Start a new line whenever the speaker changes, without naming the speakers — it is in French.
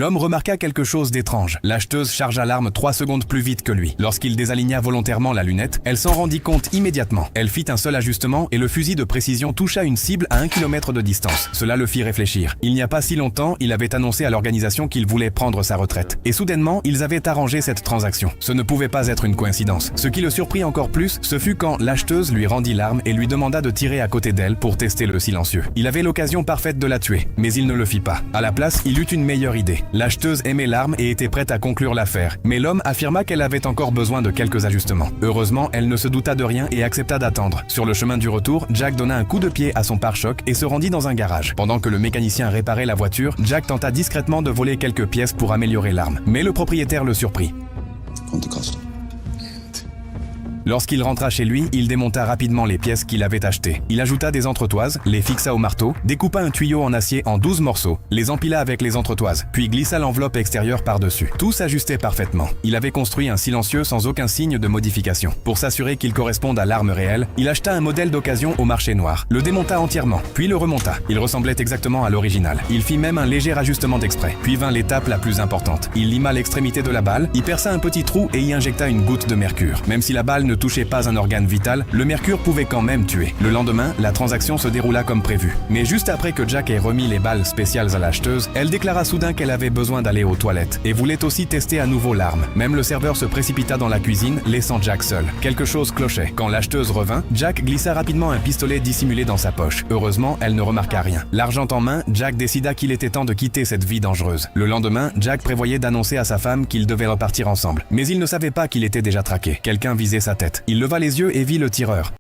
L'homme remarqua quelque chose d'étrange. L'acheteuse chargea l'arme 3 secondes plus vite que lui. Lorsqu'il désaligna volontairement la lunette, elle s'en rendit compte immédiatement. Elle fit un seul ajustement et le fusil de précision toucha une cible à 1 km de distance. Cela le fit réfléchir. Il n'y a pas si longtemps, il avait annoncé à l'organisation qu'il voulait prendre sa retraite. Et soudainement, ils avaient arrangé cette transaction. Ce ne pouvait pas être une coïncidence. Ce qui le surprit encore plus, ce fut quand l'acheteuse lui rendit l'arme et lui demanda de tirer à côté d'elle pour tester le silencieux. Il avait l'occasion parfaite de la tuer, mais il ne le fit pas. À la place, il eut une meilleure idée. L'acheteuse aimait l'arme et était prête à conclure l'affaire, mais l'homme affirma qu'elle avait encore besoin de quelques ajustements. Heureusement, elle ne se douta de rien et accepta d'attendre. Sur le chemin du retour, Jack donna un coup de pied à son pare-choc et se rendit dans un garage. Pendant que le mécanicien réparait la voiture, Jack tenta discrètement de voler quelques pièces pour améliorer l'arme. Mais le propriétaire le surprit.
Quanto costa?
Lorsqu'il rentra chez lui, il démonta rapidement les pièces qu'il avait achetées. Il ajouta des entretoises, les fixa au marteau, découpa un tuyau en acier en 12 morceaux, les empila avec les entretoises, puis glissa l'enveloppe extérieure par-dessus. Tout s'ajustait parfaitement. Il avait construit un silencieux sans aucun signe de modification. Pour s'assurer qu'il corresponde à l'arme réelle, il acheta un modèle d'occasion au marché noir, le démonta entièrement, puis le remonta. Il ressemblait exactement à l'original. Il fit même un léger ajustement d'exprès. Puis vint l'étape la plus importante. Il lima l'extrémité de la balle, y perça un petit trou et y injecta une goutte de mercure. Même si la balle ne touchait pas un organe vital, le mercure pouvait quand même tuer. Le lendemain, la transaction se déroula comme prévu. Mais juste après que Jack ait remis les balles spéciales à l'acheteuse, elle déclara soudain qu'elle avait besoin d'aller aux toilettes et voulait aussi tester à nouveau l'arme. Même le serveur se précipita dans la cuisine, laissant Jack seul. Quelque chose clochait. Quand l'acheteuse revint, Jack glissa rapidement un pistolet dissimulé dans sa poche. Heureusement, elle ne remarqua rien. L'argent en main, Jack décida qu'il était temps de quitter cette vie dangereuse. Le lendemain, Jack prévoyait d'annoncer à sa femme qu'ils devaient repartir ensemble. Mais il ne savait pas qu'il était déjà traqué. Quelqu'un visait sa tête. Il leva les yeux et vit le tireur.